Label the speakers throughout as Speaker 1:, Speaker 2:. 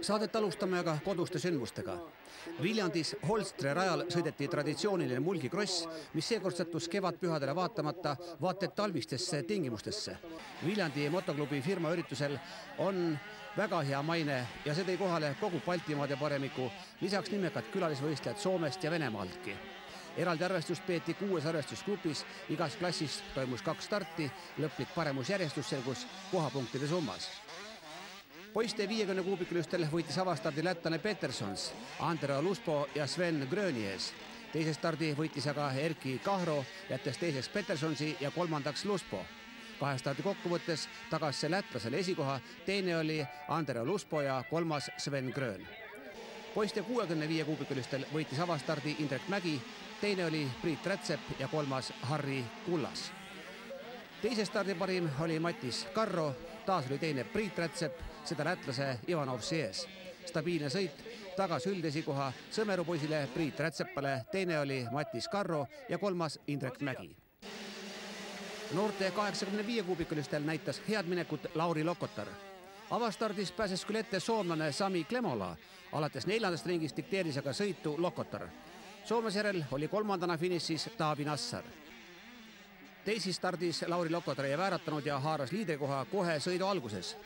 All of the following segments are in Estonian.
Speaker 1: Saadet alustame aga koduste sündmustega. Viljandis Holstre rajal sõideti traditsiooniline mulgikross, mis seekord sattus kevadpühadele vaatamata vaata et talvistesse tingimustesse. Viljandi motoklubi firma üritusel on väga hea maine ja see tõi kohale kogu Baltimaade paremiku, lisaks nimekad külalisvõistlejad Soomest ja Venemaaldki. Eraldi arvestust peeti 6 arvestusgrupis, igas klassis toimus 2 starti, lõplik paremusjärjestus selgus kohapunktide summas. Poiste 50 kuubikilustel võitis avastardi lätlane Petersons, Andero Luspo ja Sven Gröni ees. Teise stardi võitis aga Erki Kahro, jättes teiseks Petersonsi ja kolmandaks Luspo. 2 stardi kokkuvõttes tagas see lätlasele esikoha, teine oli Andero Luspo ja kolmas Sven Grön. Poiste 65 kuubikilustel võitis avastardi Indrek Mägi, teine oli Priit Rätsep ja kolmas Harri Kullas. Teise stardi parim oli Matis Karro, taas oli teine Priit Rätsep, seda lätlase Ivanovsi ees. Stabiilne sõit tagas üldesikoha Sõmerupoisile Priit Rätsepale, teine oli Matis Karro ja kolmas Indrek Mägi. Noorte 85 kuubikulistel näitas head minekut Lauri Lokotar. Avastardis pääses küll ette soomlane Sami Klemola, alates 4. ringist dikteeris aga sõitu Lokotar. Soomlasjärel oli kolmandana finišis Taavi Nassar. Teisis stardis Lauri Lokotar ei vääratanud ja haaras liidrikoha kohe sõidu alguses.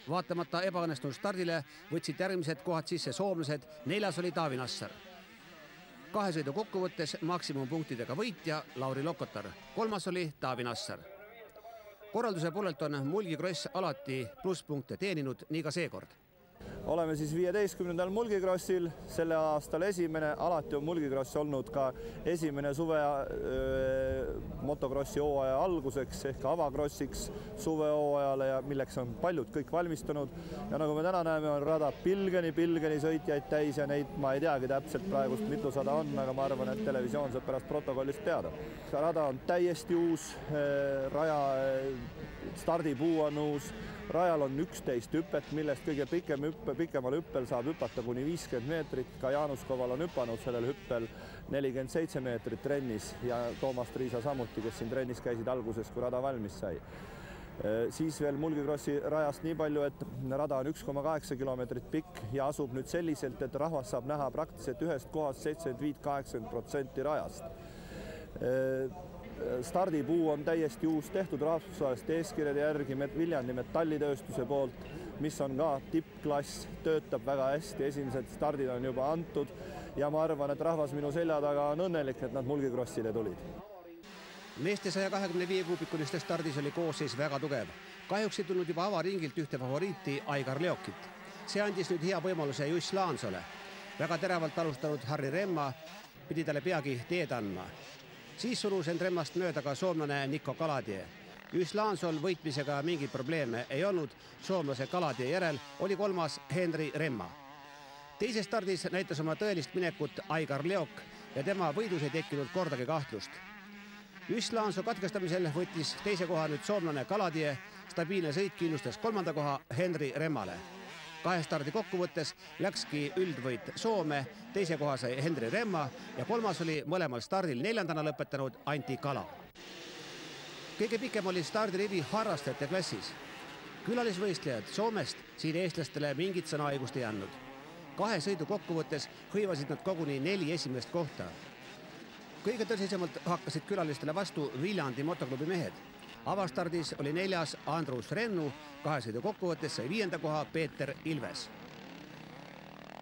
Speaker 1: Vaatamata ebaõnnestunud stardile võtsid järgmised kohad sisse soomlased, 4. oli Taavi Nassar. 2 sõidu kokkuvõttes maksimumpunktidega võitja Lauri Lokotar, 3. oli Taavi Nassar. Korralduse poolelt on mulgikross alati plusspunkte teeninud, nii ka seekord.
Speaker 2: Oleme siis 15. mulgikrossil, selle aastal esimene, alati on mulgikross olnud ka esimene suve motokrossi hooaja alguseks ehk avakrossiks suvehooajale ja milleks on paljud kõik valmistunud. Ja nagu me täna näeme, on rada pilgeni sõitjaid täis ja neid ma ei teagi täpselt praegust mitusada on, aga ma arvan, et televisioon saab pärast protokollist teada. Rada on täiesti uus, raja stardipuu on uus. Rajal on 11 hüpet, millest kõige pikemal hüppel saab hüpata kuni 50 meetrit. Ka Jaanus Koval on hüpanud sellel hüppel 47 meetrit trennis ja Toomas Triisa samuti, kes siin trennis käisid alguses, kui rada valmis sai. Siis veel mulgikrossi rajast nii palju, et rada on 1,8 kilomeetrit pikk ja asub nüüd selliselt, et rahvas saab näha praktiliselt ühest kohast 75-80% rajast. Stardipuu on täiesti uus tehtud rahvusvaheliste eeskirjade järgi Viljandi metallitööstuse poolt, mis on ka tippklass, töötab väga hästi, esimesed stardid on juba antud ja ma arvan, et rahvas minu selja taga on õnnelik, et nad mulgikrossile tulid.
Speaker 1: Meeste 125 kuubikuliste stardis oli koosseis väga tugev. Kahjuks ei tulnud juba avaringilt ühte favoriiti Aigar Leokit. See andis nüüd hea võimaluse Juss Laansole. Väga teravalt alustanud Harri Remma pidi talle peagi teed andma. Siis surus end Remmast mööda ka soomlane Nikko Kaladie. Juss Laansol võitmisega mingi probleeme ei olnud, soomlase Kaladie järel oli kolmas Henri Remma. Teises stardis näitas oma tõelist minekut Aigar Leok ja tema võidus ei tekkinud kordagi kahtlust. Juss Laanso katkestamisel võttis teise koha nüüd soomlane Kaladie, stabiilne sõit kindlustas 3. koha Henri Remmale. 2 stardi kokkuvõttes läkski üldvõit Soome, teise koha sai Henri Remma ja 3. oli mõlemal stardil 4. lõpetanud Anti Kala. Kõige pikem oli stardirivi harrastajate klassis. Külalisvõistlejad Soomest siin eestlastele mingit sõnaõigust ei andnud. 2 sõidu kokkuvõttes hõivasid nad koguni 4 esimest kohta. Kõige tõsisemalt hakkasid külalistele vastu Viljandi motoklubi mehed. Avastardis oli 4. Andrus Rennu, 2 sõidu kokkuvõttes sai 5. koha Peeter Ilves.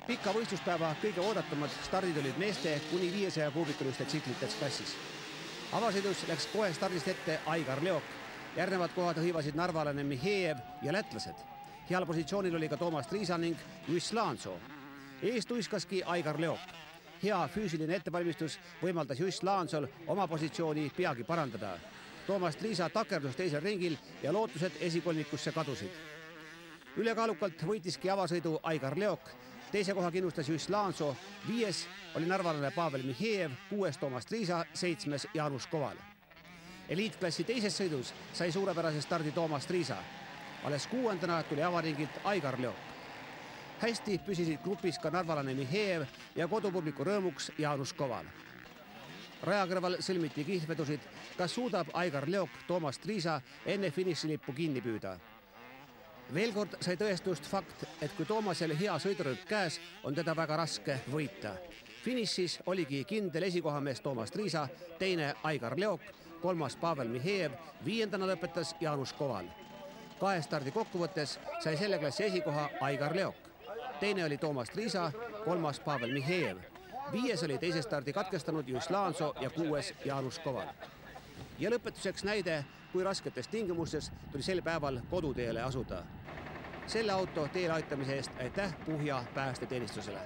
Speaker 1: Pika võistluspäeva kõige oodatumad stardid olid meeste kuni 500 kuubikuliste tsikliteks klassis. Avasõidus läks kohe stardist ette Aigar Leok. Järgnevad kohad hõivasid narvalane Mihhejev ja lätlased. Heal positsioonil oli ka Toomas Triisa ning Juss Laanso. Eest uiskaski Aigar Leok. Hea füüsiline ettevalmistus võimaldas Juss Laansol oma positsiooni peagi parandada. Toomas Triisa takerdus teisel ringil ja lootused esikolmikusse kadusid. Ülekaalukalt võitiski avasõidu Aigar Leok, teise koha kindlustas Juss Laanso, 5. oli narvalane Pavel Mihhejev, 6. Toomas Triisa, 7. Jaanus Koval. Eliitklassi teises sõidus sai suurepärase stardi Toomas Triisa. Alles 6. tuli avaringilt Aigar Leok. Hästi püsisid grupis ka narvalane Mihhejev ja kodupubliku rõõmuks Jaanus Koval. Rajakõrval sõlmiti kihlvedusid, kas suudab Aigar Leok Toomas Triisa enne finišilippu kinni püüda. Veel kord sai tõestust fakt, et kui Toomasel hea sõidurütm käes, on teda väga raske võita. Finišis oligi kindel esikohamees Toomas Triisa, teine Aigar Leok, kolmas Pavel Mihejev, viiendana lõpetas Jaanus Koval. 2 stardi kokkuvõttes sai selle klassi esikoha Aigar Leok. Teine oli Toomas Triisa, kolmas Pavel Mihejev. 5. oli teise stardi katkestanud Juss Laanso ja 6. Jaanus Koval. Ja lõpetuseks näide, kui rasketes tingimustes tuli sel päeval koduteele asuda. Selle auto teele aitamise eest aitäh Puhja päästeteenistusele.